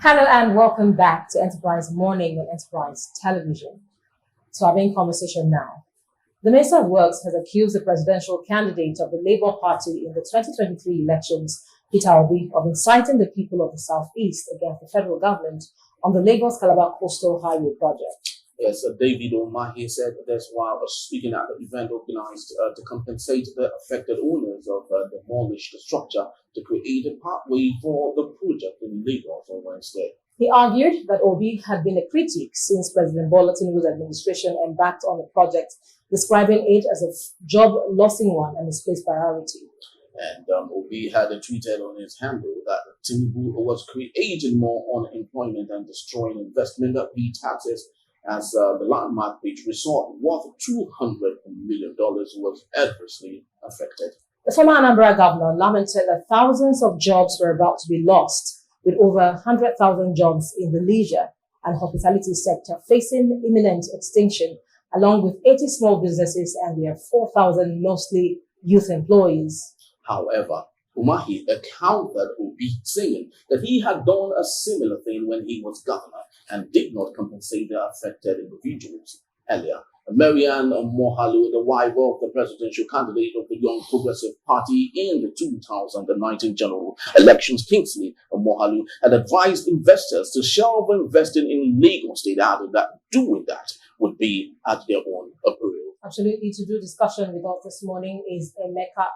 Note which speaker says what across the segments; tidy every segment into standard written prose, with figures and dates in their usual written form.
Speaker 1: Hello and welcome back to Enterprise Morning on Enterprise Television. So our main conversation now. The Minister of Works has accused the presidential candidate of the Labour Party in the 2023 elections, Peter Obi, of inciting the people of the Southeast against the federal government on the Lagos-Calabar Coastal Highway project.
Speaker 2: Yes, David Omahi said this while speaking at the event organized to compensate the affected owners of demolished structure to create a pathway for the project in Lagos on Wednesday.
Speaker 1: He argued that Obi had been a critic since President Bola Tinubu's administration embarked on the project, describing it as a job-lossing one and misplaced priority.
Speaker 2: And Obi had tweeted on his handle that Tinubu was creating more unemployment and destroying investment that paid taxes as the landmark beach resort worth $200 million was adversely affected.
Speaker 1: The former Anambra governor lamented that thousands of jobs were about to be lost, with over 100,000 jobs in the leisure and hospitality sector facing imminent extinction, along with 80 small businesses and their 4,000 mostly youth employees.
Speaker 2: However, Umahi countered Obi, saying that he had done a similar thing when he was governor and did not compensate the affected individuals. Earlier, Marianne Mohalu, the wife of the presidential candidate of the Young Progressive Party in the 2019 general elections, Kingsley Mohalu, had advised investors to shelve investing in Lagos State, added that doing that would be at their own peril.
Speaker 1: Absolutely. To do discussion with us this morning is Emeka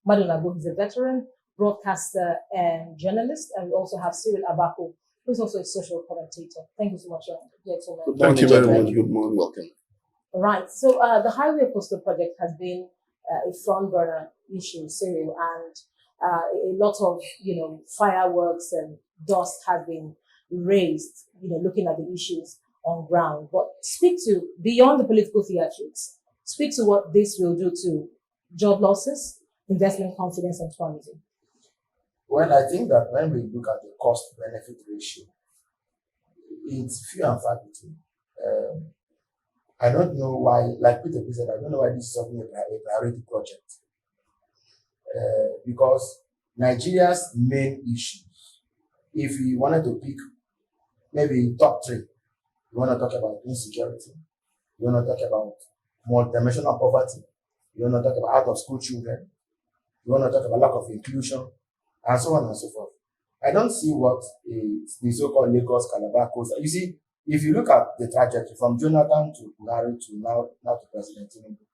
Speaker 1: Madunago. He's a veteran broadcaster and journalist, and we also have Cyril Abako, who's also a social commentator. Thank you so much, gentlemen.
Speaker 3: Thank you very much. Good morning.
Speaker 2: Welcome.
Speaker 1: All right. So the Highway Coastal Project has been a front burner issue, Cyril, and a lot of fireworks and dust has been raised, looking at the issues on ground. But speak to, beyond the political theatrics, speak to what this will do to job losses, investment confidence, and tourism.
Speaker 4: Well, I think that when we look at the cost-benefit ratio, it's few and far between. I don't know why, like Peter said, I don't know why this is something a priority project. Because Nigeria's main issues, if we wanted to pick maybe top three, we want to talk about insecurity, we want to talk about multidimensional poverty, we want to talk about out-of-school children, we want to talk about lack of inclusion, and so on and so forth. I don't see what is the so-called Lagos-Calabar Coastal. You see, if you look at the trajectory from Jonathan to Buhari to now to President Tinubu,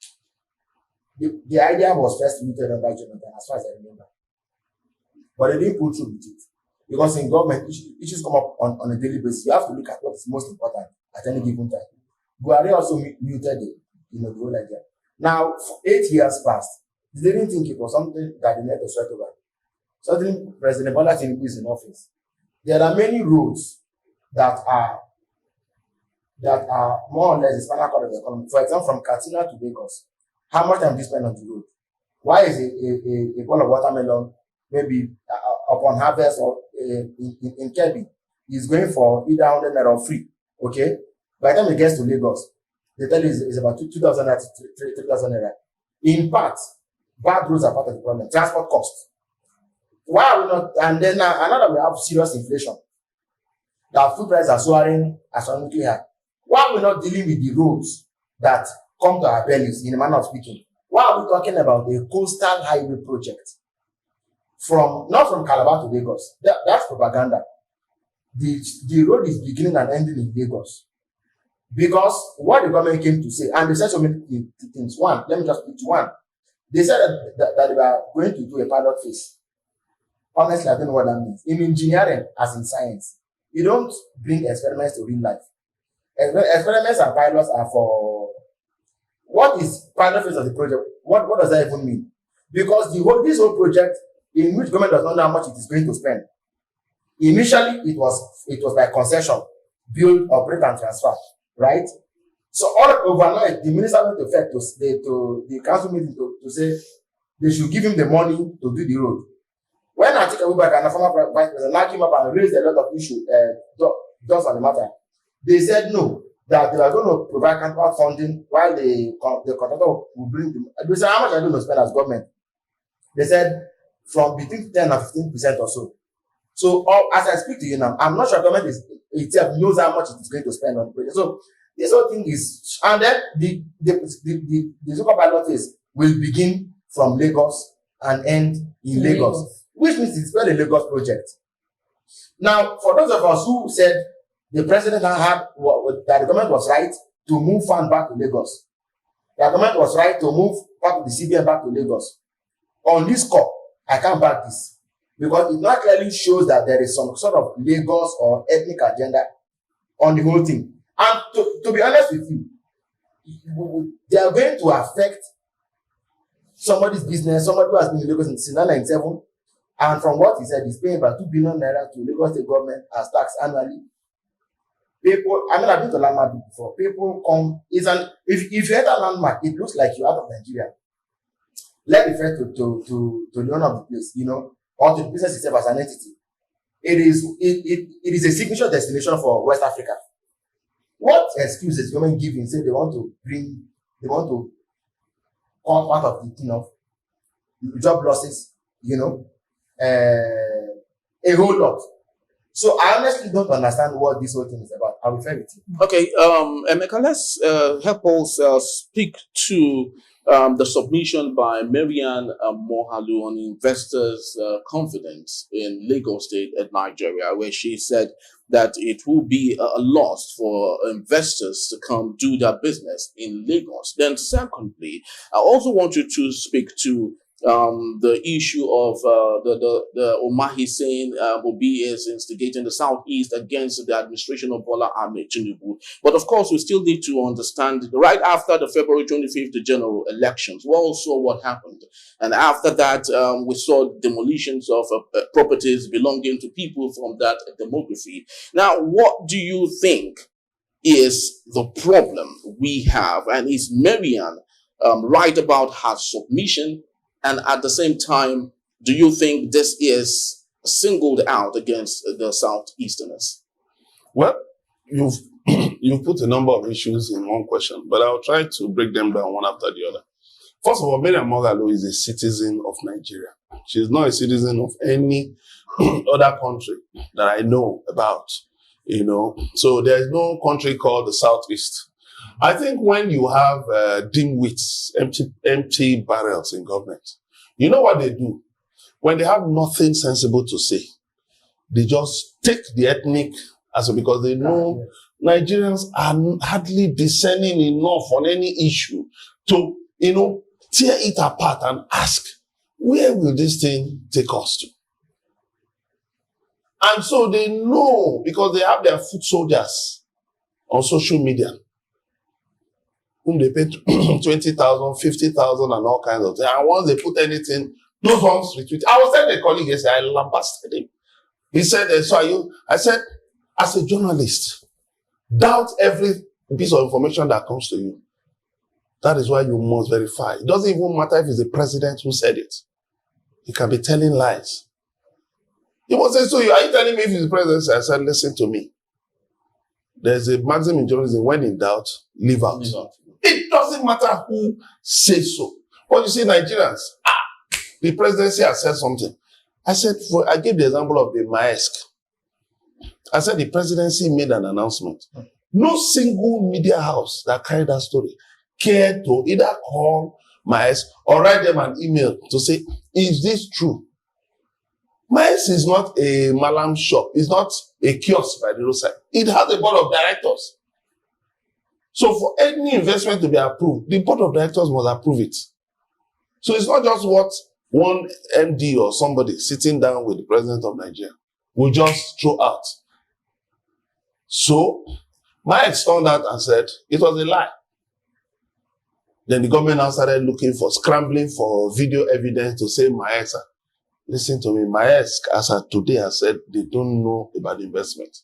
Speaker 4: the idea was first mooted under Jonathan, as far as I remember. But they didn't pull through with it. Because in government, issues come up on a daily basis. You have to look at what is most important at any given time. Buhari also muted the whole idea. Now, for 8 years past, they didn't think it was something that they had to sweat over. Suddenly, President Bola Tinubu is in office. There are many roads that are more or less the spinal cord of the economy. For example, from Katsina to Lagos, how much time do you spend on the road? Why is a bowl of watermelon maybe upon harvest or in Kebbi is going for either 100 naira or free? Okay, by the time it gets to Lagos, they tell you it's about 2,000 naira to 3,000 naira. In part, bad roads are part of the problem. Transport costs. Why are we not? And then another, we have serious inflation. That food prices are soaring astronomically high. Why are we not dealing with the roads that come to our bellies, in a manner of speaking? Why are we talking about the coastal highway project? Not from Calabar to Lagos. That's propaganda. The road is beginning and ending in Lagos. Because what the government came to say, and they said so many things. One, let me just pick one. They said that they were going to do a pilot phase. Honestly, I don't know what that means. In engineering, as in science, you don't bring experiments to real life. Experiments and pilots are for... What is pilot phase of the project? What does that even mean? Because this whole project, in which government does not know how much it is going to spend. Initially, it was by concession, build, operate, and transfer, right? So overnight, the minister went to the council meeting to say they should give him the money to do the road. When Atiku Abubakar and the former vice president now came up and raised a lot of issues, does on the matter, they said no, that they were going to provide counterpart funding while the contractor will bring them. They said, how much are you going to spend as government? They said from between 10 and 15% or so. So as I speak to you now, I'm not sure government itself knows how much it is going to spend on the project. So this whole thing is, and then the super pilot phase will begin from Lagos and end in Lagos, which means it's still a Lagos project. Now, for those of us who said the president had that the government was right to move funds back to Lagos, the government was right to move part of the CBN back to Lagos. On this score, I can't back this because it not clearly shows that there is some sort of Lagos or ethnic agenda on the whole thing. And to be honest with you, they are going to affect somebody's business, somebody who has been in Lagos since 1997, and from what he said, he's paying about 2 billion naira to Lagos State government as tax annually. People, I mean, I've been to Landmark before. People come, if you enter Landmark, it looks like you're out of Nigeria. Let me refer to the owner of the place, you know, or to the business itself as an entity. It is a signature destination for West Africa. What excuses government giving? Say they want to call part of the, you know, job losses, you know, a whole lot. So I honestly don't understand what this whole thing is about. I'll refer it to you.
Speaker 2: Okay, Emeka, let's help us speak to the submission by Marian Mohalu on investors' confidence in Lagos State and Nigeria, where she said that it will be a loss for investors to come do their business in Lagos. Then secondly, I also want you to speak to the issue of the Umahi saying Obi is instigating the Southeast against the administration of Bola Ahmed Tinubu. But of course, we still need to understand, right after the February 25th general elections, we all saw what happened. And after that, we saw demolitions of properties belonging to people from that demography. Now, what do you think is the problem we have? And is Marian right about her submission? And at the same time, do you think this is singled out against the Southeasterners?
Speaker 3: Well, you've put a number of issues in one question, but I'll try to break them down one after the other. First of all, Mariam Moghalu is a citizen of Nigeria. She's not a citizen of any other country that I know about, you know. So there's no country called the Southeast. I think when you have dimwits, empty barrels in government, you know what they do? When they have nothing sensible to say, they just take the ethnic, because they know Nigerians are hardly discerning enough on any issue to, you know, tear it apart and ask, where will this thing take us to? And so they know, because they have their foot soldiers on social media, whom they pay 20,000, 50,000 and all kinds of things. And once they put anything, those ones retweet. I was telling a colleague yesterday, I lambasted him. He said, so are you? I said, as a journalist, doubt every piece of information that comes to you. That is why you must verify. It doesn't even matter if it's the president who said it. He can be telling lies. He was saying, so are you telling me if it's the president? I said, listen to me. There's a maxim in journalism, when in doubt, leave out. It doesn't matter who says so. But you see, Nigerians, the presidency has said something. I said, I gave the example of the Maersk. I said the presidency made an announcement. No single media house that carried that story cared to either call Maersk or write them an email to say, is this true? Maersk is not a malam shop. It's not a kiosk by the roadside. It has a board of directors. So for any investment to be approved, the board of directors must approve it. So it's not just what one MD or somebody sitting down with the president of Nigeria will just throw out. So Maersk turned out and said it was a lie. Then the government now started scrambling for video evidence to say Maersk. Listen to me, Maersk, as of today, has said they don't know about investment.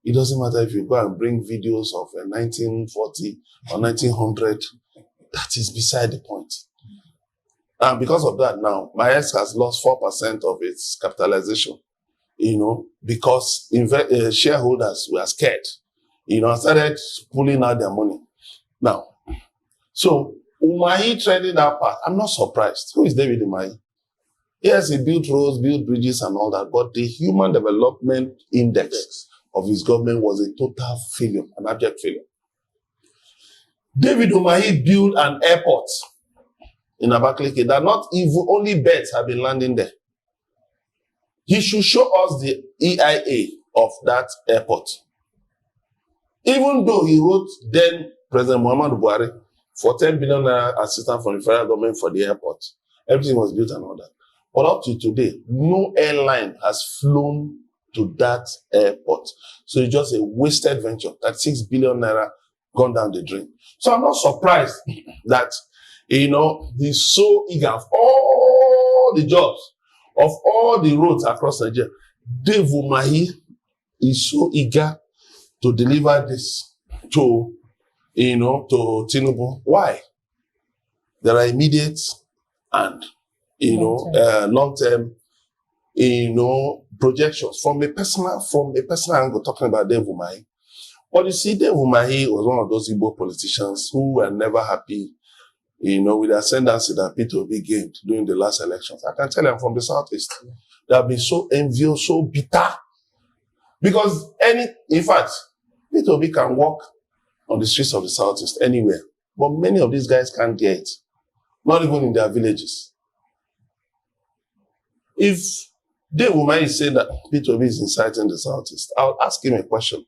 Speaker 3: It doesn't matter if you go and bring videos of 1940 or 1900. That is beside the point. And because of that now, Maersk has lost 4% of its capitalization, you know, because shareholders were scared, you know, and started pulling out their money. Now, so Umahi trading that part, I'm not surprised. Who is David Umahi? Yes, he built roads, built bridges and all that, but the human development index of his government was a total failure, an abject failure. David Umahi built an airport in Abakaliki that not even only birds have been landing there. He should show us the EIA of that airport. Even though he wrote then President Muhammadu Buhari for 10 billion naira assistance from the federal government for the airport, everything was built and all that. But up to today, no airline has flown to that airport. So it's just a wasted venture. That 6 billion naira gone down the drain. So I'm not surprised that, he's so eager of all the jobs, of all the roads across Nigeria. Dave Umahi is so eager to deliver this to Tinubu. Why? There are immediate and, long-term, projections from a personal angle talking about Dave Umahi. But you see, Dave Umahi was one of those Igbo politicians who were never happy, with the ascendancy that Peter Obi gained during the last elections. I can tell you I'm from the Southeast. They have been so envious, so bitter. Because in fact, Peter Obi can walk on the streets of the Southeast anywhere. But many of these guys can't get it. Not even in their villages. If Dave Umahi is saying that Peter Obi is inciting the Southeast, I'll ask him a question.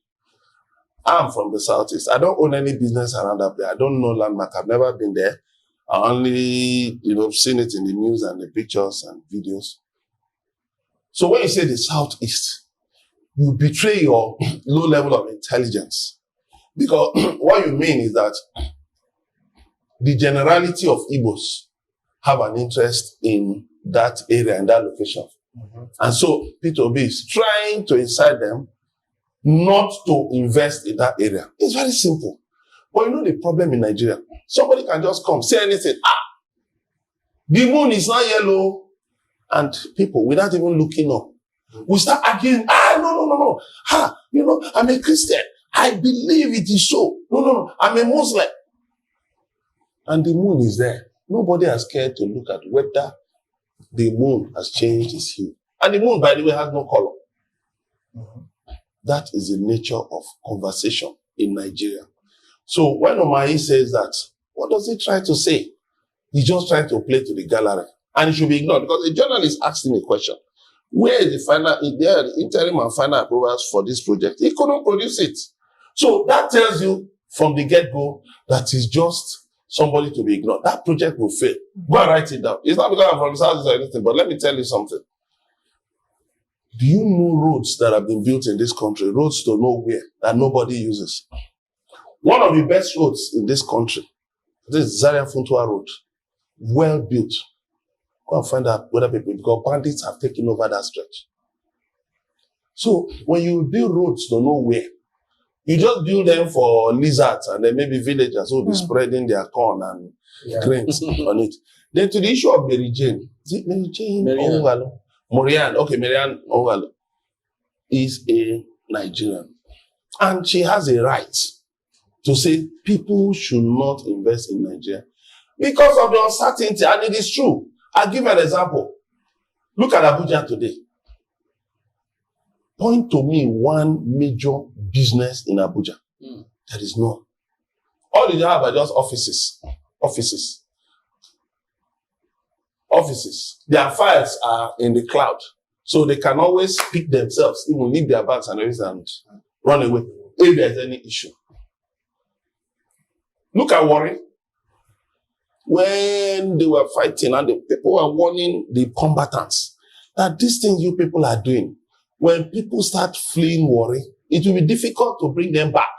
Speaker 3: I'm from the Southeast. I don't own any business around up there. I don't know landmark. I've never been there. I only, seen it in the news and the pictures and videos. So when you say the Southeast, you betray your low level of intelligence. Because what you mean is that the generality of Igbos have an interest in that area and that location. Mm-hmm. And so Peter Obi is trying to incite them not to invest in that area. It's very simple. But the problem in Nigeria, somebody can just come, say anything. The moon is not yellow. And people, without even looking up, we start arguing. No. I'm a Christian. I believe it is so. No. I'm a Muslim. And the moon is there. Nobody has cared to look at whether the moon has changed its hue. And the moon, by the way, has no color. Mm-hmm. That is the nature of conversation in Nigeria. So when Umahi says that, what does he try to say? He's just trying to play to the gallery. And it should be ignored because a journalist asked him a question. Where is the interim and final approvals for this project? He couldn't produce it. So that tells you from the get-go that it's just somebody to be ignored. That project will fail. Go and write it down. It's not because I'm from the South or anything, but let me tell you something. Do you know roads that have been built in this country, roads to nowhere that nobody uses? One of the best roads in this country, this is Zaria Funtua Road, well built. Go and find out whether people, because bandits have taken over that stretch. So when you build roads to nowhere, you just build them for lizards and then maybe villagers who will be spreading their corn and grains on it. Then to the issue of Mary Jane, is it Mary Jane Ongalo? Marianne Ongalo is a Nigerian. And she has a right to say people should not invest in Nigeria because of the uncertainty. And it is true. I'll give you an example. Look at Abuja today. Point to me one major business in Abuja. There is none. All they have are just offices. Their files are in the cloud. So they can always pick themselves, even leave their bags and everything and run away if there's any issue. Look at Warri. When they were fighting and the people were warning the combatants that these things you people are doing, when people start fleeing Warri, it will be difficult to bring them back.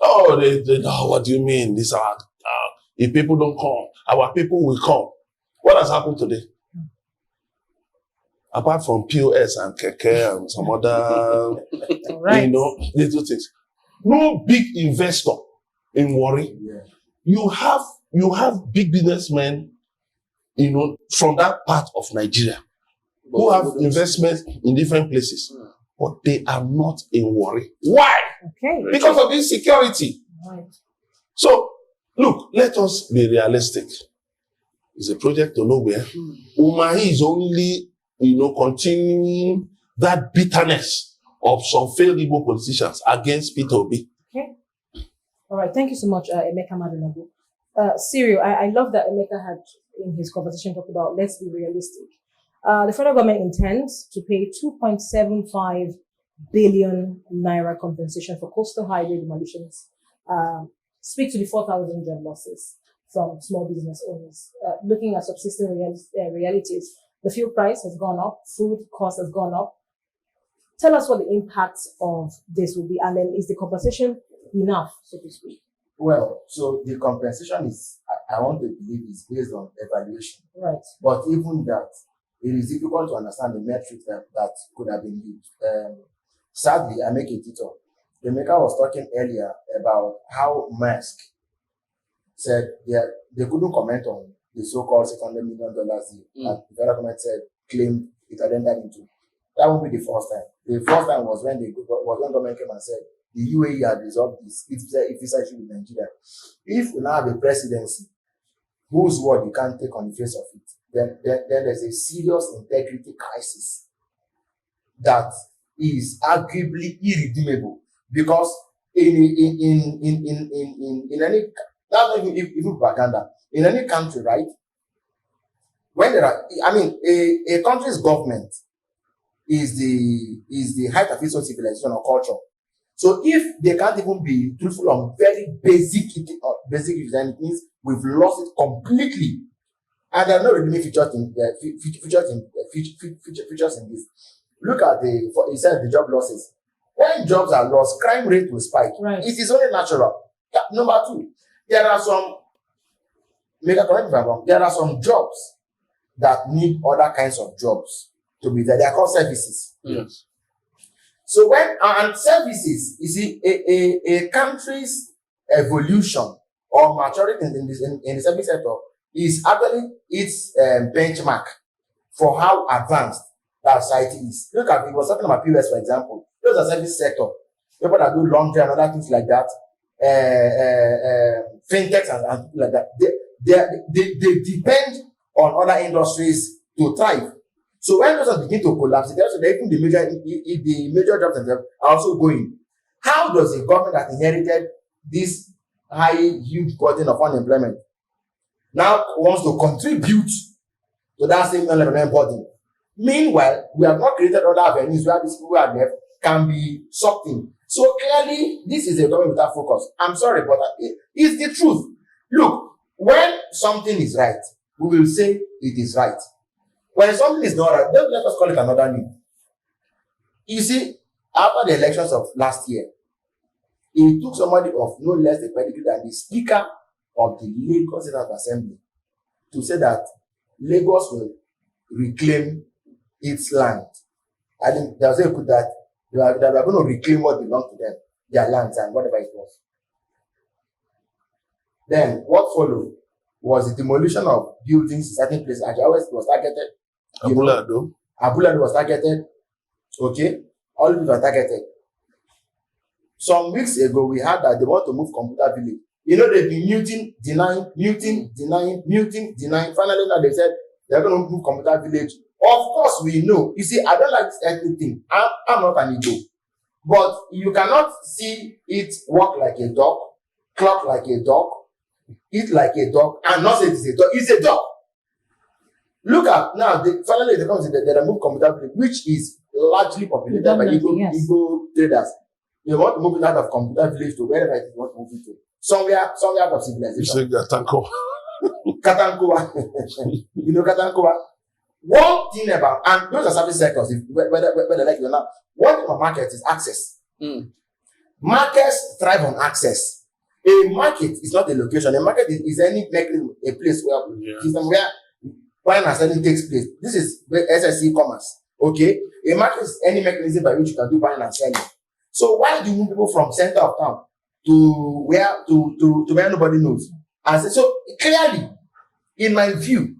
Speaker 3: Oh, what do you mean? If people don't come, our people will come. What has happened today? Apart from POS and Keke and some other, little things. No big investor in Warri. Yeah. You have big businessmen, from that part of Nigeria who have investments in different places, but they are not in Warri. Why?
Speaker 1: Okay.
Speaker 3: Because of insecurity. Right. So, look, let us be realistic. It's a project to nowhere. Umahi is only, continuing that bitterness of some failed Igbo politicians against Peter Obi.
Speaker 1: Okay. All right. Thank you so much, Emeka Madinabu. Cyril, I love that Emeka had in his conversation talked about let's be realistic. The federal government intends to pay 2.75 billion naira compensation for coastal highway demolitions. Speak to the 4,000 job losses from small business owners. Looking at subsisting realities, the fuel price has gone up, food cost has gone up. Tell us what the impact of this will be, and then is the compensation enough, so to speak?
Speaker 4: Well, so the compensation is, I want to believe, is based on evaluation.
Speaker 1: Right.
Speaker 4: But even that, it is difficult to understand the metrics that could have been used. Sadly, I make a detour. The maker was talking earlier about how Musk said they couldn't comment on the so-called $600 million deal that the federal government said claimed it had entered into. That won't be the first time. The first time was when government came and said the UAE had resolved this visa issue with Nigeria. If we now have a presidency whose word you can't take on the face of it, then there's a serious integrity crisis that is arguably irredeemable, because in any, that's not even propaganda, in any country, right? When there are, a country's government is the height of its own civilization or culture. So if they can't even be truthful on very basic issues, then it means we've lost it completely. And there are no redeeming features in this. Look at he said the job losses. When jobs are lost, crime rate will spike.
Speaker 1: Right.
Speaker 4: It is only natural. Number two, there are some, make a correct if I'm wrong, there are some jobs that need other kinds of jobs to be there. They are called services.
Speaker 3: Yes.
Speaker 4: So and services, you see, a country's evolution or maturity in the service sector is actually its benchmark for how advanced that society is. Look at, we were talking about POS, for example. Those are service sector. People that do laundry and other things like that, fintechs and people like that, they depend on other industries to thrive. So when those begin to collapse, even the major jobs themselves are also going. How does a government that inherited this huge burden of unemployment now wants to contribute to that same unemployment burden? Meanwhile, we have not created other avenues where these people who are left can be sucked in. So clearly, this is a government without focus. I'm sorry, but it's the truth. Look, when something is right, we will say it is right. When something is not right, then let us call it another name. You see, after the elections of last year, it took somebody of no less a pedigree than the Speaker of the Lagos State Assembly to say that Lagos will reclaim its land. I think there was a good that they are going to reclaim what belongs to them, their lands and whatever it was. Then what followed was the demolition of buildings in certain places. Ajawa was targeted. Abulado was targeted. Okay, all of these were targeted. Some weeks ago, we heard that they want to move Computer Village. They've been muting, denying. Finally, now they said they're going to move Computer Village. Of course, we know. You see, I don't like this ethnic thing. I'm not an Igbo. But you cannot see it walk like a dog, clock like a dog, eat like a dog, and not say it's a dog. It's a dog. Look at, now, finally they come to the remove Computer Village, which is largely populated by Igbo traders. They want to move it out of Computer Village to wherever it is want to move it to. Somewhere out of civilization. Katankoa. Katankoa. One thing about, and those are service sectors, whether they like it or not, one thing about market is access. Markets thrive on access. A market is not a location. A market is any mechanism, a place where buying and selling takes place. This is SSC commerce. Okay? A market is any mechanism by which you can do buying and selling. So why do you move people from center of town to where nobody knows? And so clearly, in my view,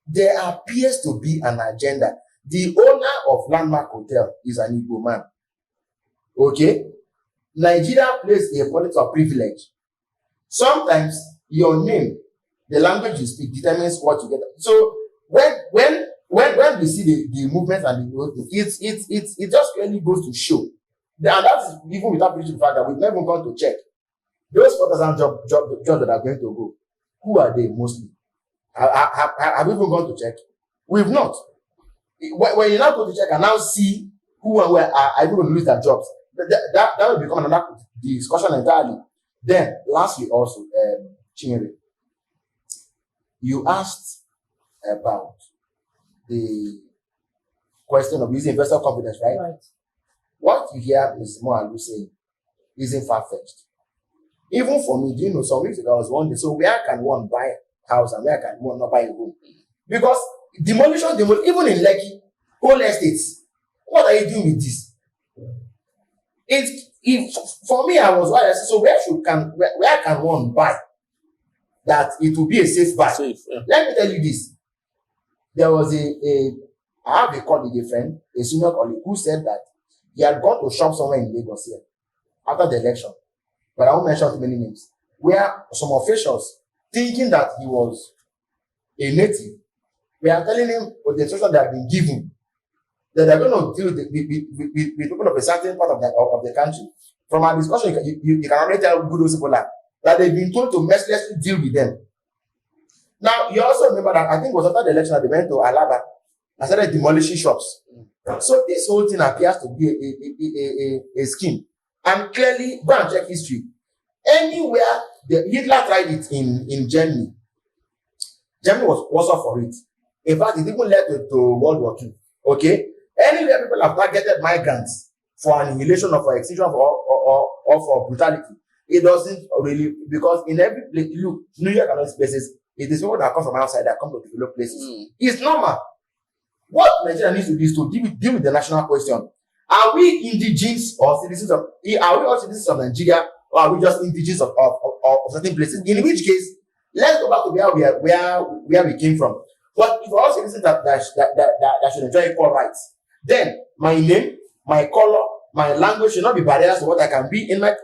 Speaker 4: there appears to be an agenda. The owner of Landmark Hotel is an Igbo man. Okay? Nigeria plays a politics of privilege. Sometimes your name, the language you speak determines what you get. So when we see the movement and the growth, it just really goes to show. And that is even without preaching the fact that we've never gone to check those 4,000 jobs that are going to go. Who are they mostly? Have we even gone to check? We've not. When you now go to check and now see who and where are even going to lose their jobs, that will become another discussion entirely. Then, lastly, also, Chinyere, you asked about the question of using investor confidence, right?
Speaker 1: Right.
Speaker 4: What you hear is more Alu saying isn't far-fetched. Even for me, do you know, some weeks ago I was wondering, so where can one buy a house and where can one not buy a home? Because demolition, even in Lekki, whole estates, what are you doing with this? For me, I was why I said, so where can one buy that it will be a safe buy?
Speaker 2: Safe, yeah.
Speaker 4: Let me tell you this. There was I have a colleague, a friend, a senior colleague, who said that he had gone to shop somewhere in Lagos here after the election, but I won't mention too many names, where some officials, thinking that he was a native, we are telling him with the instruction they have been given that they're going to deal with people of a certain part of the country. From our discussion, you can already tell good those people that they've been told to mercilessly deal with them. Now, you also remember that I think it was after the election that they went to Alaba and started demolishing shops. So this whole thing appears to be a scheme. And clearly, go and check history. Anywhere Hitler tried it in Germany, Germany was also for it. In fact, it even led to World War II. Okay? Anywhere people have targeted migrants for annihilation or for extinction or for brutality, it doesn't really, because in every place, look, New York and those places, it is people that come from outside that come to develop places. It's normal. What Nigeria needs to do is to deal with the national question. Are we indigenous or citizens of? Are we all citizens of Nigeria, or are we just indigenous of certain places? In which case, let's go back to where we came from. But if we're all citizens that should enjoy equal rights, then my name, my color, my language should not be barriers to what I can be in my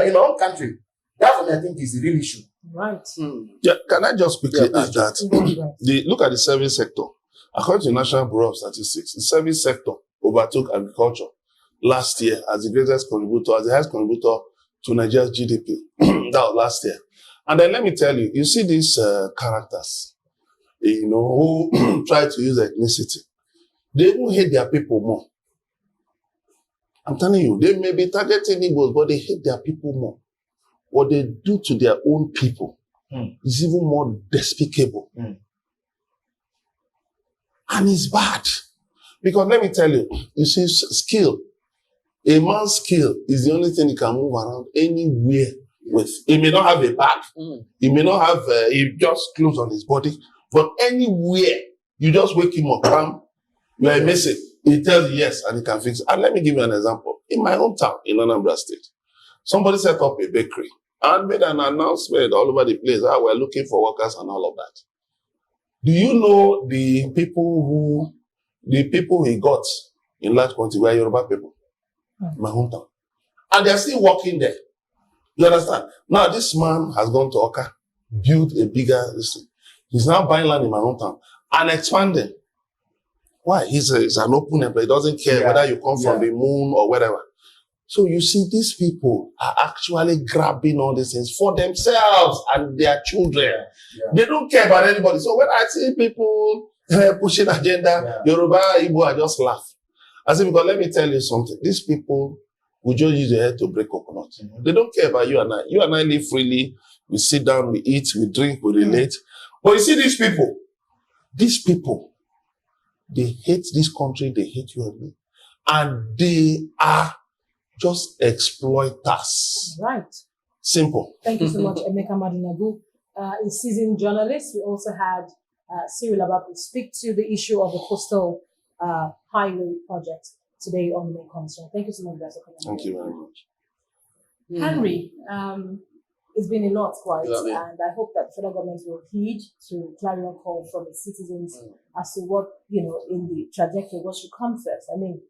Speaker 4: own country. That's what I think is the real issue.
Speaker 1: Right.
Speaker 3: Yeah, can I just quickly add that? Look at the service sector. According to the National Bureau of Statistics, the service sector overtook agriculture last year as the greatest contributor, as the highest contributor to Nigeria's GDP. That was last year. And then let me tell you, you see these characters, who try to use ethnicity. They will hate their people more. I'm telling you, they may be targeting Igbos, but they hate their people more. What they do to their own people is even more despicable. And it's bad. Because let me tell you, you see, skill. A man's skill is the only thing he can move around anywhere with. He may not have a bag. He may not have just clothes on his body. But anywhere, you just wake him up, you are a message. He tells you yes, and he can fix it. And let me give you an example. In my hometown, in Anambra State, somebody set up a bakery and made an announcement all over the place. We're looking for workers and all of that. Do you know the people he got in large quantity were Yoruba people? My hometown. And they're still working there. You understand? Now, this man has gone to Oka, built a bigger thing. He's now buying land in my hometown and expanding. Why? He's an open employee. He doesn't care whether you come from the moon or whatever. So you see, these people are actually grabbing all these things for themselves and their children. They don't care about anybody. So when I see people pushing agenda, Yoruba, Igbo, I just laugh. I say, because let me tell you something. These people will just use their head to break coconut. They don't care about you and I. You and I live freely. We sit down, we eat, we drink, we relate. But you see these people, they hate this country, they hate you and me. And they are just exploiters.
Speaker 1: Right.
Speaker 3: Simple.
Speaker 1: Thank you so much, Emeka Madunagu. A seasoned journalist. We also had Cyril Abapu speak to the issue of the Costal highway project today on the main concern. Thank you so much, guys, for coming.
Speaker 3: Thank you very much.
Speaker 1: Henry, it's been a lot, quite, and I hope that federal government will heed to clarion call from its citizens as to what, in the trajectory, what should come first. I mean,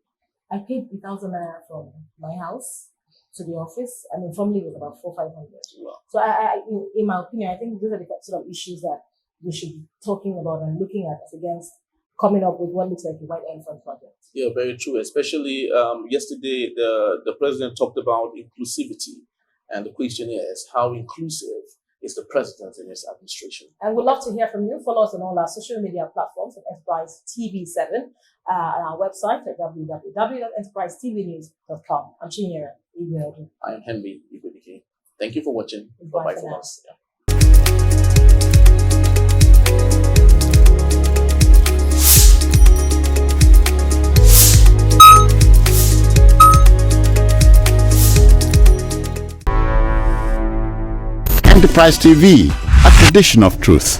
Speaker 1: I paid 3,000 naira from my house to the office. I mean, formerly it was about 400-500.
Speaker 2: Wow.
Speaker 1: So in my opinion, I think those are the sort of issues that we should be talking about and looking at as against coming up with what looks like a white elephant project.
Speaker 2: Yeah, very true. Especially yesterday, the president talked about inclusivity. And the question is, how inclusive is the president in his administration?
Speaker 1: And we'd love to hear from you. Follow us on all our social media platforms at Enterprise TV7 and our website at www.enterprisetvnews.com. I'm Chinyere.
Speaker 2: I am Henry Igwebike. Thank you for watching.
Speaker 1: Bye
Speaker 2: Bye-bye
Speaker 1: for
Speaker 2: from
Speaker 1: now.
Speaker 2: us. Yeah.
Speaker 5: Enterprise TV, a tradition of truth.